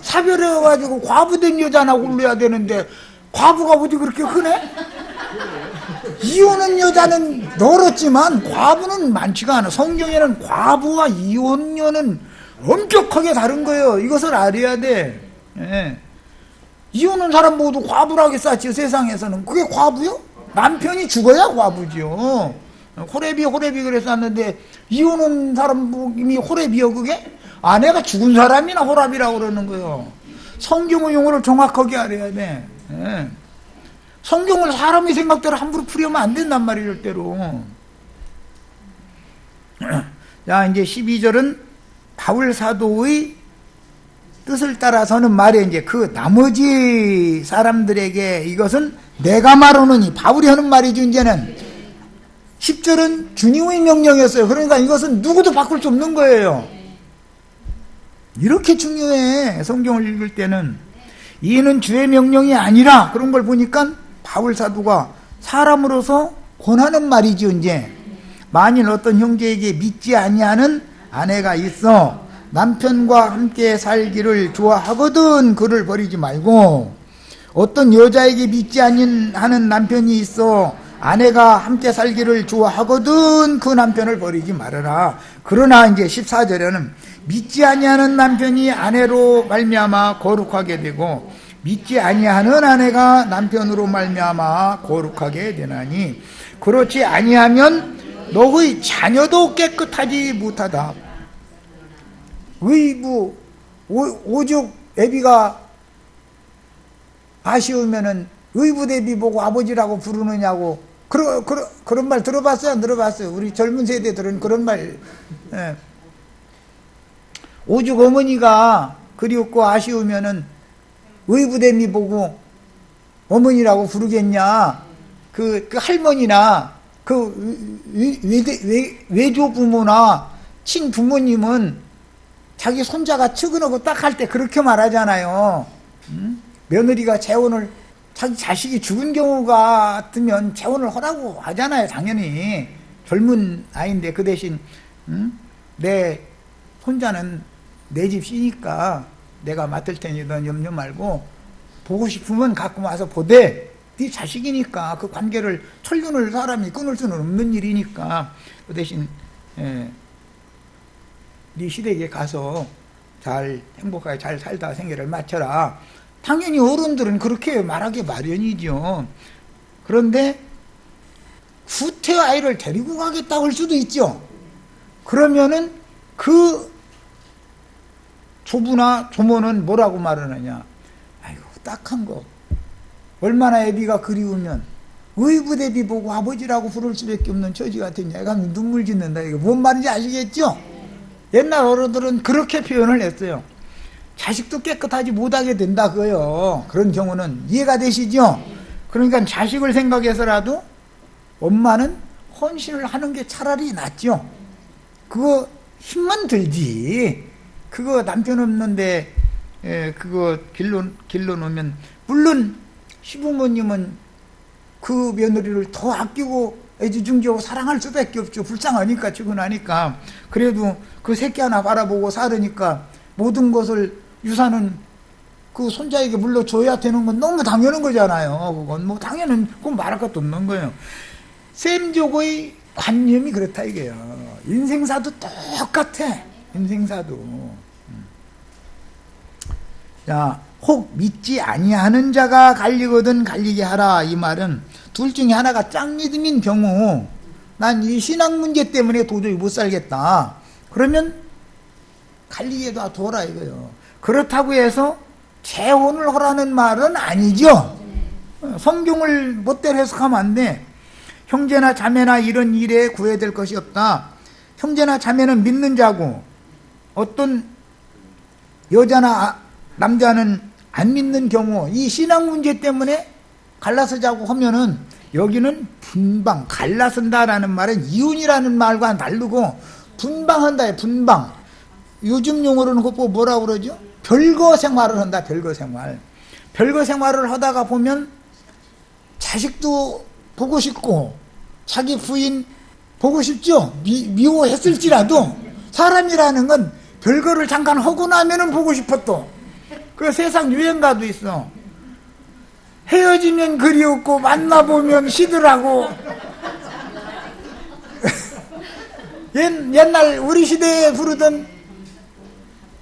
사별해가지고 과부된 여자나 골라야 되는데 과부가 어디 그렇게 흔해? 이혼한 여자는 늘었지만 과부는 많지가 않아. 성경에는 과부와 이혼녀는 엄격하게 다른 거예요. 이것을 알아야 돼. 예. 이혼한 사람 모두 과부라고 쌌지 세상에서는. 그게 과부요? 남편이 죽어야 과부죠. 호레비 그랬었는데 이혼한 사람이 호레비요 그게? 아내가 죽은 사람이나 호랍이라고 그러는 거예요. 성경의 용어를 정확하게 알아야 돼. 예. 성경을 사람의 생각대로 함부로 풀이하면 안 된단 말이에요, 절대로. 자, 이제 12절은 바울 사도의 뜻을 따라서는 말에 이제 그 나머지 사람들에게 이것은 내가 말하노니 바울이 하는 말이죠, 이제는. 10절은 주님의 명령이었어요. 그러니까 이것은 누구도 바꿀 수 없는 거예요. 이렇게 중요해, 성경을 읽을 때는. 이는 주의 명령이 아니라 그런 걸 보니까 바울 사도가 사람으로서 권하는 말이죠, 이제. 만일 어떤 형제에게 믿지 아니하는 아내가 있어 남편과 함께 살기를 좋아하거든 그를 버리지 말고, 어떤 여자에게 믿지 아니하는 남편이 있어 아내가 함께 살기를 좋아하거든 그 남편을 버리지 말아라. 그러나 이제 14절에는 믿지 아니하는 남편이 아내로 말미암아 거룩하게 되고 믿지 아니하는 아내가 남편으로 말미암아 거룩하게 되나니 그렇지 아니하면 너의 자녀도 깨끗하지 못하다. 의부 오죽 애비가 아쉬우면은 의부대비 보고 아버지라고 부르느냐고 그런 말 들어봤어요? 안 들어봤어요? 우리 젊은 세대들은 그런 말. 예. 오죽 어머니가 그리웠고 아쉬우면은 의부대미 보고 어머니라고 부르겠냐. 그 할머니나 그 외조 부모나 친부모님은 자기 손자가 측은하고 딱 할 때 그렇게 말하잖아요. 며느리가 재혼을 자기 자식이 죽은 경우 같으면 재혼을 하라고 하잖아요. 당연히 젊은 아이인데 그 대신 내 손자는 내 집 씨니까 내가 맡을 테니 넌 염려 말고 보고 싶으면 갖고 와서 보되 네 자식이니까 그 관계를 철륜을 사람이 끊을 수는 없는 일이니까 그 대신 네 시댁에 가서 잘 행복하게 잘 살다 생애를 마쳐라. 당연히 어른들은 그렇게 말하기 마련이죠. 그런데 후퇴 아이를 데리고 가겠다고 할 수도 있죠. 그러면은 그 조부나 조모는 뭐라고 말하느냐. 아이고 딱한 거 얼마나 애비가 그리우면 의부대비 보고 아버지라고 부를 수밖에 없는 처지 같은 애가 눈물 짓는다. 이게 뭔 말인지 아시겠죠? 옛날 어른들은 그렇게 표현을 했어요. 자식도 깨끗하지 못하게 된다 그거요. 그런 경우는 이해가 되시죠? 그러니까 자식을 생각해서라도 엄마는 헌신을 하는 게 차라리 낫죠. 그거 힘만 들지. 그거 남편 없는데 그거 길러 놓으면 물론 시부모님은 그 며느리를 더 아끼고 애지중지하고 사랑할 수밖에 없죠. 불쌍하니까 측은하니까. 그래도 그 새끼 하나 바라보고 살으니까 모든 것을 유산은 그 손자에게 물려줘야 되는 건 너무 당연한 거잖아요. 그건 뭐 당연한 그건 말할 것도 없는 거예요. 셈족의 관념이 그렇다 이게요. 인생사도 똑같아. 인생사도. 자, 혹 믿지 아니하는 자가 갈리거든 갈리게 하라. 이 말은 둘 중에 하나가 짱 믿음인 경우 난 이 신앙 문제 때문에 도저히 못 살겠다. 그러면 갈리게 둬라 이거요. 그렇다고 해서 재혼을 하라는 말은 아니죠. 성경을 멋대로 해석하면 안 돼. 형제나 자매나 이런 일에 구애될 것이 없다. 형제나 자매는 믿는 자고 어떤 여자나 남자는 안 믿는 경우 이 신앙 문제 때문에 갈라서 자고 하면은 여기는 분방, 갈라선다라는 말은 이혼이라는 말과는 다르고 분방한다예요. 분방. 요즘 용어로는 그거 뭐라고 그러죠? 별거 생활을 한다. 별거 생활. 별거 생활을 하다가 보면 자식도 보고 싶고 자기 부인 보고 싶죠? 미워했을지라도 사람이라는 건 별거를 잠깐 하고 나면은 보고 싶어 또. 그 세상 유행가도 있어. 헤어지면 그리웠고 만나보면 시들하고. 옛날 우리 시대에 부르던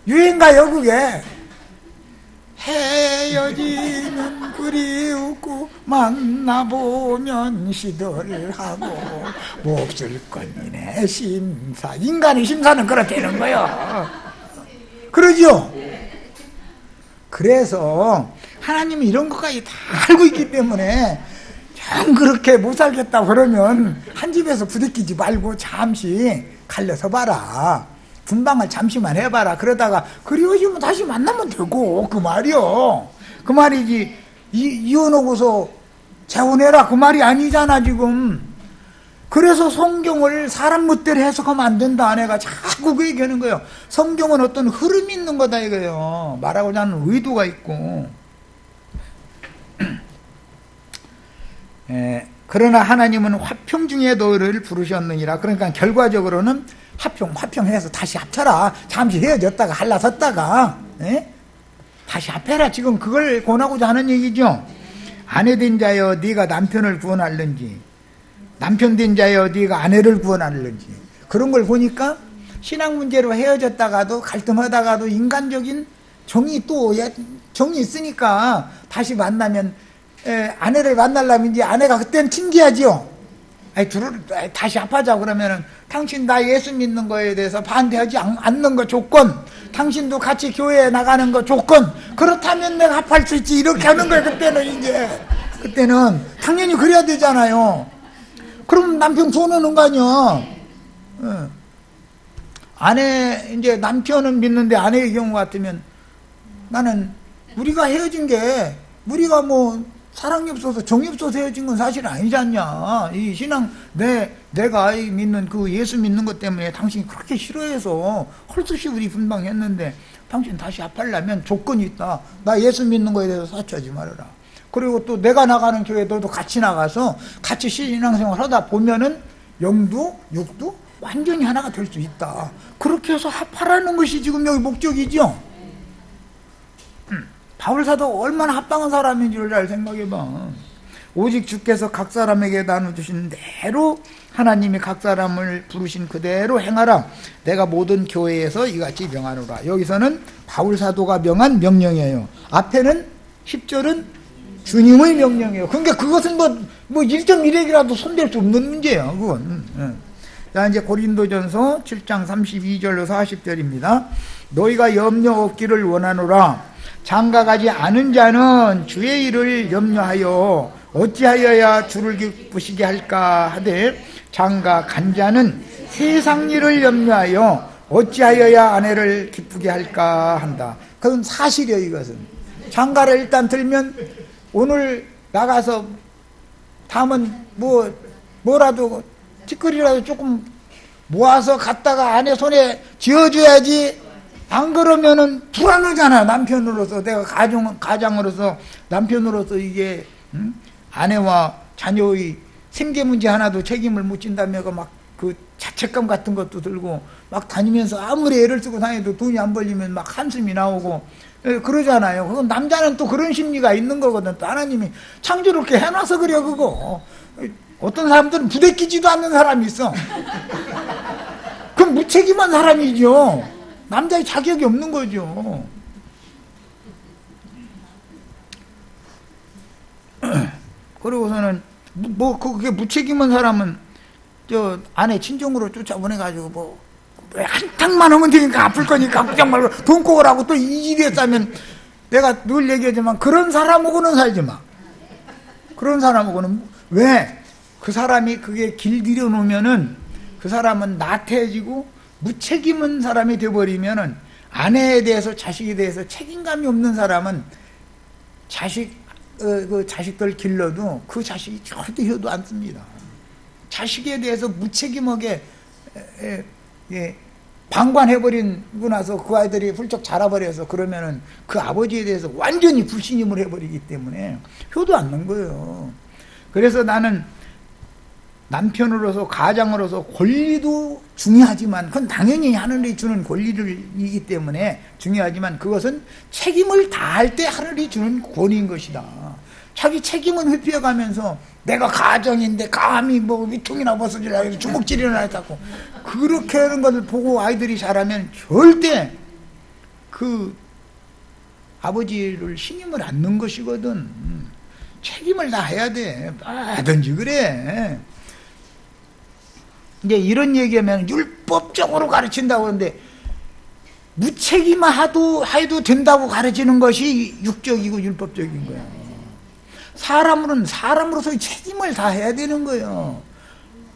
유행가요 그게. 헤어지면 그리웠고 만나보면 시들하고 몹쓸 것이네 심사. 인간의 심사는 그렇다는 거예요. 그러죠? 그래서 하나님이 이런 것까지 다 알고 있기 때문에 좀 그렇게 못 살겠다 그러면 한 집에서 부대끼지 말고 잠시 갈려서 봐라. 분방을 잠시만 해봐라. 그러다가 그리워지면 다시 만나면 되고 그 말이요. 그 말이지 이혼하고서 재혼해라 그 말이 아니잖아 지금. 그래서 성경을 사람 멋대로 해석하면 안 된다. 아내가 자꾸 그 얘기하는 거예요. 성경은 어떤 흐름이 있는 거다 이거예요. 말하고자 하는 의도가 있고. 그러나 하나님은 화평 중에 너를 부르셨느니라. 그러니까 결과적으로는 화평해서 다시 합쳐라. 잠시 헤어졌다가 할라섰다가 다시 합해라. 지금 그걸 권하고자 하는 얘기죠. 아내 된 자여 네가 남편을 구원할는지, 남편 된 자여 네가 아내를 구원할는지. 그런 걸 보니까 신앙 문제로 헤어졌다가도 갈등하다가도 인간적인 정이 또 정이 있으니까 다시 만나면 아내를 만나려면 이제 아내가 그때는 튕기하지요. 다시 합하자 그러면은 당신 나 예수 믿는 거에 대해서 반대하지 않는 거 조건, 당신도 같이 교회에 나가는 거 조건, 그렇다면 내가 합할 수 있지 이렇게 하는 거예요. 그때는 당연히 그래야 되잖아요. 그럼 남편 손해는 거 아니야. 아내 이제 남편은 믿는데 아내의 경우 같으면 나는 우리가 헤어진 게 우리가 뭐 사랑이 없어서 정이 없어서 헤어진 건 사실 아니지 않냐. 이 신앙 내가 믿는 그 예수 믿는 것 때문에 당신이 그렇게 싫어해서 헐떡이 우리 분방했는데 당신 다시 합하려면 조건이 있다. 나 예수 믿는 거에 대해서 사치하지 말아라. 그리고 또 내가 나가는 교회 너도 같이 나가서 같이 신앙생활 하다 보면은 영도 육도 완전히 하나가 될 수 있다. 그렇게 해서 합하라는 것이 지금 여기 목적이죠. 바울사도 얼마나 합당한 사람인 줄 잘 생각해봐. 오직 주께서 각 사람에게 나눠주신 대로 하나님이 각 사람을 부르신 그대로 행하라. 내가 모든 교회에서 이같이 명하노라. 여기서는 바울사도가 명한 명령이에요. 앞에는 10절은 주님의 명령이에요. 그러니까 그것은 뭐 1.1핵이라도 손댈 수 없는 문제예요. 그건. 자, 이제 고린도전서 7장 32절로 40절입니다. 너희가 염려 없기를 원하노라. 장가가지 않은 자는 주의 일을 염려하여 어찌하여야 주를 기쁘시게 할까 하되, 장가 간 자는 세상 일을 염려하여 어찌하여야 아내를 기쁘게 할까 한다. 그건 사실이에요. 이것은 장가를 일단 들면 오늘 나가서 다음은 뭐라도 티끌이라도 조금 모아서 갖다가 아내 손에 쥐어줘야지. 안 그러면은 불안하잖아. 남편으로서 내가 가장으로서 남편으로서 이게 아내와 자녀의 생계 문제 하나도 책임을 못 진다며 막 그 자책감 같은 것도 들고 막 다니면서 아무리 애를 쓰고 다녀도 돈이 안 벌리면 막 한숨이 나오고 그러잖아요. 그건 남자는 또 그런 심리가 있는 거거든. 또 하나님이 창조롭게 해놔서 그래. 그거 어떤 사람들은 부대끼지도 않는 사람이 있어. 그럼 무책임한 사람이죠. 남자의 자격이 없는 거죠. 그러고서는 그게 무책임한 사람은 저 아내 친정으로 쫓아보내가지고 왜 한탕만 하면 되니까 아플 거니까 걱정 말고 돈 꼬으라고 또 이 집에 싸면, 내가 늘 얘기하지만 그런 사람하고는 살지 마. 그런 사람하고는 왜? 그 사람이 그게 길들여 놓으면은 그 사람은 나태해지고 무책임한 사람이 되어버리면은, 아내에 대해서 자식에 대해서 책임감이 없는 사람은 그 자식들 길러도 그 자식이 절대 효도 않습니다. 자식에 대해서 무책임하게 방관해버리고 나서 그 아이들이 훌쩍 자라버려서 그러면은 그 아버지에 대해서 완전히 불신임을 해버리기 때문에 효도 않는 거예요. 그래서 나는 남편으로서 가장으로서 권리도 중요하지만, 그건 당연히 하늘이 주는 권리이기 때문에 중요하지만, 그것은 책임을 다할 때 하늘이 주는 권위인 것이다. 자기 책임은 회피해가면서 내가 가정인데 감히 뭐 위통이나 벗어주려고 해서 주먹질이나 했다고 그렇게 하는 것을 보고 아이들이 자라면 절대 그 아버지를 신임을 않는 것이거든. 책임을 다 해야 돼. 뭐든지 그래. 이제 이런 얘기하면 율법적으로 가르친다고 하는데 무책임해도 된다고 가르치는 것이 육적이고 율법적인 거야. 사람은 사람으로서의 책임을 다 해야 되는 거예요.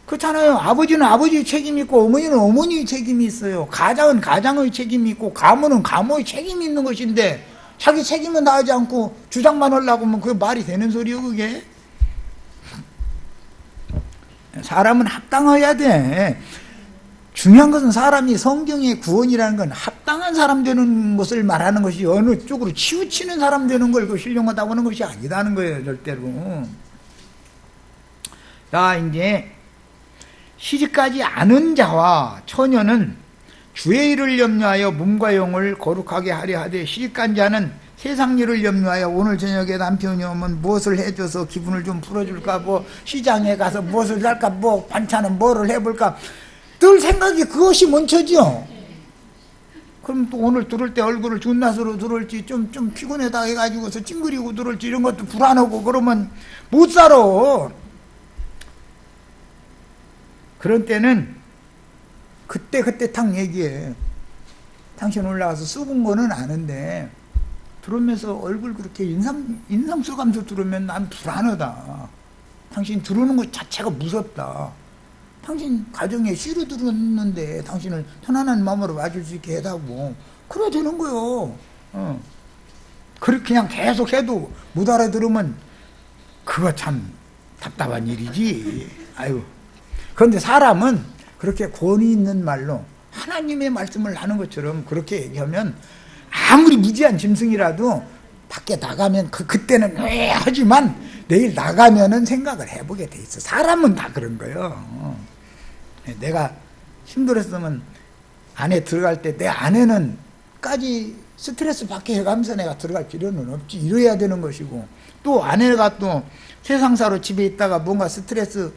그렇잖아요. 아버지는 아버지의 책임이 있고 어머니는 어머니의 책임이 있어요. 가장은 가장의 책임이 있고 가모는 가모의 책임이 있는 것인데 자기 책임은 다하지 않고 주장만 하려고 하면 그게 말이 되는 소리요 그게? 사람은 합당해야 돼. 중요한 것은 사람이 성경의 구원이라는 건 합당한 사람 되는 것을 말하는 것이 어느 쪽으로 치우치는 사람 되는 걸 그 신령하다고 하는 것이 아니다는 거예요 절대로. 자 이제 시집가지 않은 자와 처녀는 주의 일을 염려하여 몸과 영을 거룩하게 하려 하되 시집간 자는 세상 일을 염려하여 오늘 저녁에 남편이 오면 무엇을 해줘서 기분을 좀 풀어줄까 뭐 시장에 가서 무엇을 살까 뭐 반찬은 뭐를 해볼까 늘 생각이 그것이 먼저죠. 그럼 또 오늘 들을 때 얼굴을 준낯으로 들을지 좀 피곤하다 해가지고서 찡그리고 들을지 이런 것도 불안하고 그러면 못 살아. 그런 때는 그때 탁 얘기해. 당신 올라가서 썩은 거는 아는데 들으면서 얼굴 그렇게 인상 써가면서 들으면 난 불안하다. 당신 들으는 것 자체가 무섭다. 당신 가정에 씨로 들었는데 당신을 편안한 마음으로 와줄 수 있게 해다고 그래야 되는 거요. 그렇게 그냥 계속 해도 못 알아들으면 그거 참 답답한 일이지. 아유. 그런데 사람은 그렇게 권위 있는 말로 하나님의 말씀을 하는 것처럼 그렇게 얘기하면 아무리 무지한 짐승이라도 밖에 나가면 그때는 왜 하지만 내일 나가면은 생각을 해보게 돼 있어. 사람은 다 그런 거예요. 내가 힘들었으면 안에 들어갈 때 내 아내는까지 스트레스 받게 해가면서 내가 들어갈 필요는 없지. 이래야 되는 것이고 또 아내가 또 세상사로 집에 있다가 뭔가 스트레스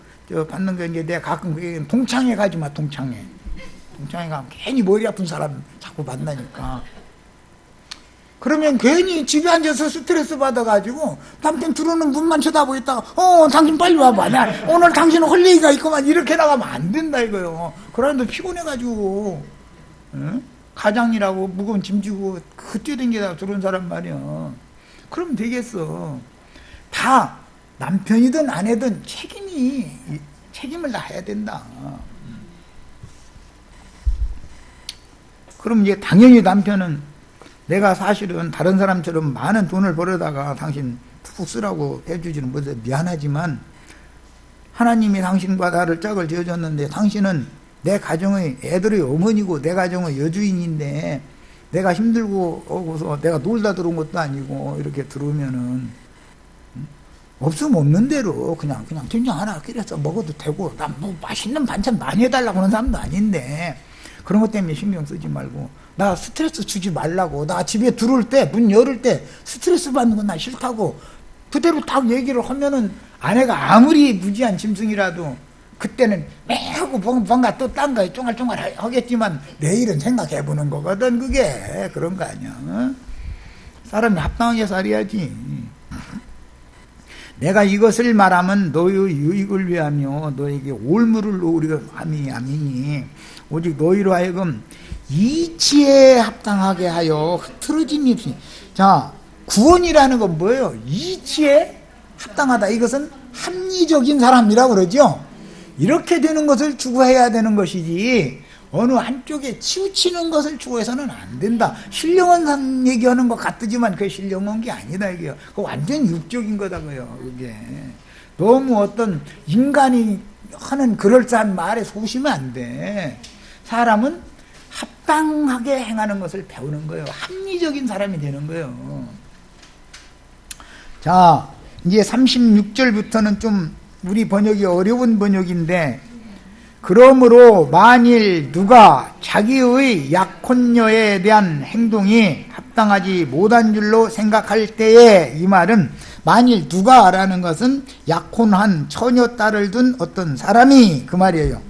받는 거 이제 내가 가끔 그 얘기는 동창회 가지 마. 동창회 가면 괜히 머리 아픈 사람 자꾸 만나니까 그러면 괜히 집에 앉아서 스트레스 받아가지고 남편 들어오는 문만 쳐다보고 있다가 당신 빨리 와봐. 나 오늘 당신은 할 얘기가 있구만. 이렇게 나가면 안 된다 이거요. 그러는데 피곤해가지고 가장이라고 무거운 짐 지고 그때 댕기다가 들어온 사람 말이야. 그러면 되겠어. 다 남편이든 아내든 책임을 다 해야 된다. 그럼 이제 당연히 남편은 내가 사실은 다른 사람처럼 많은 돈을 벌어다가 당신 푹 쓰라고 해주지는 못해 미안하지만 하나님이 당신과 나를 짝을 지어줬는데 당신은 내 가정의 애들의 어머니고 내 가정의 여주인인데 내가 힘들고 오고서 내가 놀다 들어온 것도 아니고 이렇게 들어오면은 없으면 없는 대로 그냥 된장 하나 끓여서 먹어도 되고 나 뭐 맛있는 반찬 많이 해달라고 하는 사람도 아닌데 그런 것 때문에 신경 쓰지 말고 나 스트레스 주지 말라고. 나 집에 들어올 때 문 열을 때 스트레스 받는 건 나 싫다고 그대로 딱 얘기를 하면은 아내가 아무리 무지한 짐승이라도 그때는 매하고 뭔가 또 딴 거에 쫑알쫑알 하겠지만 내일은 생각해보는 거거든. 그게 그런 거 아니야. 사람이 합당하게 살아야지. 내가 이것을 말하면 너의 유익을 위하며 너에게 올무를 놓으려 함이 아니니 오직 너희로 하여금 이치에 합당하게 하여 흐트러짐이 없으니. 자, 구원이라는 건 뭐예요? 이치에 합당하다. 이것은 합리적인 사람이라고 그러죠. 이렇게 되는 것을 추구해야 되는 것이지 어느 한쪽에 치우치는 것을 추구해서는 안 된다. 신령한 얘기하는 것 같지만 그게 신령한 게 아니다 이게요. 그거 완전 육적인 거다고요. 그게 너무 어떤 인간이 하는 그럴싸한 말에 속으시면 안 돼. 사람은 합당하게 행하는 것을 배우는 거예요. 합리적인 사람이 되는 거예요. 자, 이제 36절부터는 좀 우리 번역이 어려운 번역인데 그러므로 만일 누가 자기의 약혼녀에 대한 행동이 합당하지 못한 줄로 생각할 때에, 이 말은 만일 누가라는 것은 약혼한 처녀 딸을 둔 어떤 사람이 그 말이에요.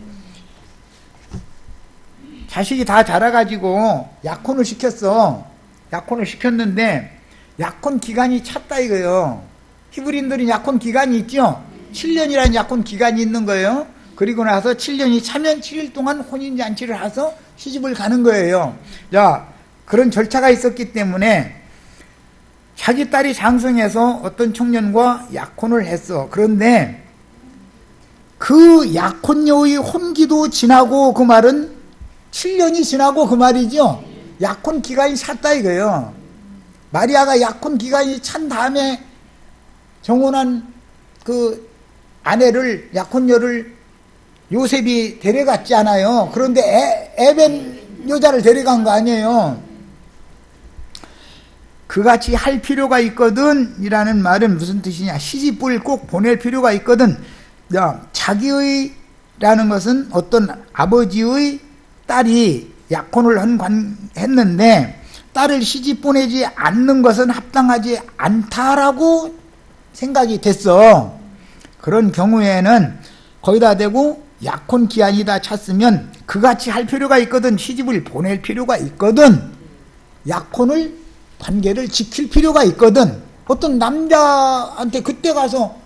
자식이 다 자라가지고 약혼을 시켰어. 약혼을 시켰는데 약혼 기간이 찼다 이거예요. 히브리인들은 약혼 기간이 있죠. 7년이라는 약혼 기간이 있는 거예요. 그리고 나서 7년이 차면 7일 동안 혼인잔치를 해서 시집을 가는 거예요. 자, 그런 절차가 있었기 때문에 자기 딸이 장성해서 어떤 청년과 약혼을 했어. 그런데 그 약혼녀의 혼기도 지나고, 그 말은 7년이 지나고 그 말이죠. 약혼 기간이 찼다 이거예요. 마리아가 약혼 기간이 찬 다음에 정혼한 그 아내를, 약혼녀를 요셉이 데려갔지 않아요. 그런데 애벤 여자를 데려간 거 아니에요. 그같이 할 필요가 있거든 이라는 말은 무슨 뜻이냐, 시집을 꼭 보낼 필요가 있거든. 자기의 라는 것은 어떤 아버지의 딸이 약혼을 했는데 딸을 시집 보내지 않는 것은 합당하지 않다라고 생각이 됐어. 그런 경우에는 거기다 대고 약혼 기한이 다 찼으면 그같이 할 필요가 있거든, 시집을 보낼 필요가 있거든, 약혼을 관계를 지킬 필요가 있거든. 어떤 남자한테 그때 가서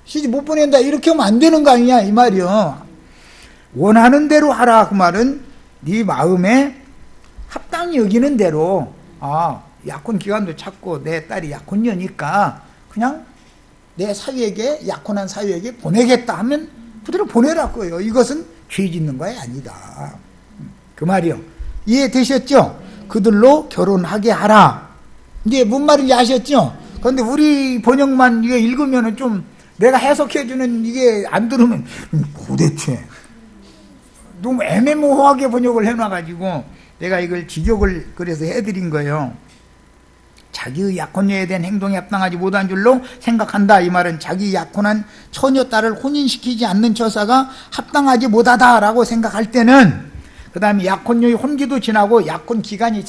시집 못 보낸다 이렇게 하면 안 되는 거 아니냐 이 말이요. 원하는 대로 하라. 그 말은 네 마음에 합당히 여기는 대로, 약혼 기간도 찼고 내 딸이 약혼녀니까 그냥 내 사위에게, 약혼한 사위에게 보내겠다 하면 그대로 보내라고요. 이것은 죄 짓는 거야 아니다. 그 말이요. 이해되셨죠? 그들로 결혼하게 하라. 이제 뭔 말인지 아셨죠? 그런데 우리 번역만 이게 읽으면은 좀 내가 해석해주는 이게 안 들으면 도대체 너무 애매모호하게 번역을 해놔가지고 내가 이걸 직역을 그래서 해드린 거예요. 자기의 약혼녀에 대한 행동이 합당하지 못한 줄로 생각한다. 이 말은 자기 약혼한 처녀 딸을 혼인시키지 않는 처사가 합당하지 못하다라고 생각할 때는, 그 다음에 약혼녀의 혼기도 지나고 약혼 기간이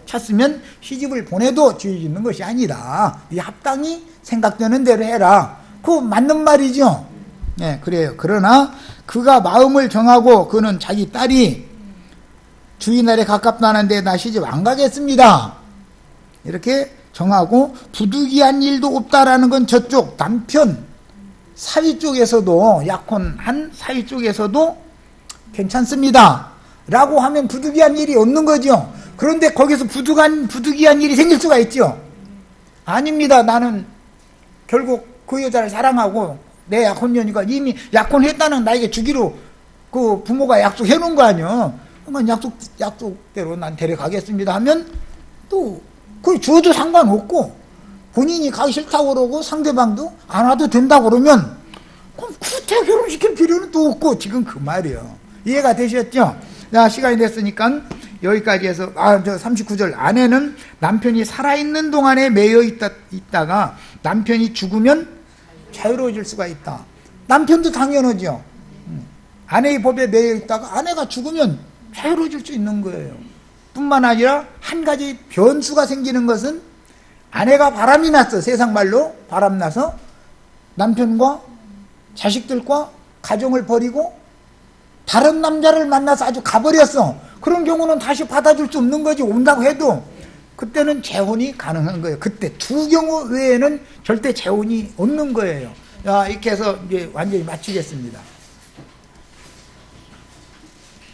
찼으면 시집을 보내도 죄 짓는 것이 아니다. 이 합당히 생각되는 대로 해라. 그거 맞는 말이죠. 네, 그래요. 그러나 그가 마음을 정하고 그는 자기 딸이 주인날에 가깝다는데 나 시집 안 가겠습니다, 이렇게 정하고 부득이한 일도 없다라는 건 저쪽 남편 사위 쪽에서도, 약혼한 사위 쪽에서도 괜찮습니다 라고 하면 부득이한 일이 없는 거죠. 그런데 거기서 부득이한 일이 생길 수가 있죠. 아닙니다, 나는 결국 그 여자를 사랑하고 내 약혼녀니까 이미 약혼했다는 나에게 주기로 그 부모가 약속해 놓은 거 아니야. 그러면 약속대로 난 데려가겠습니다 하면 또 그 줘도 상관없고, 본인이 가기 싫다고 그러고 상대방도 안 와도 된다고 그러면 그럼 구태 결혼시킬 필요는 또 없고, 지금 그 말이에요. 이해가 되셨죠? 자, 시간이 됐으니까 여기까지 해서, 39절. 아내는 남편이 살아있는 동안에 매여 있다가 남편이 죽으면 자유로워질 수가 있다. 남편도 당연하죠. 아내의 법에 매여 있다가 아내가 죽으면 자유로워질 수 있는 거예요. 뿐만 아니라 한 가지 변수가 생기는 것은, 아내가 바람이 났어. 세상 말로 바람나서 남편과 자식들과 가정을 버리고 다른 남자를 만나서 아주 가버렸어. 그런 경우는 다시 받아줄 수 없는 거지. 온다고 해도 그때는 재혼이 가능한 거예요. 그때 두 경우 외에는 절대 재혼이 없는 거예요. 자, 이렇게 해서 이제 완전히 마치겠습니다.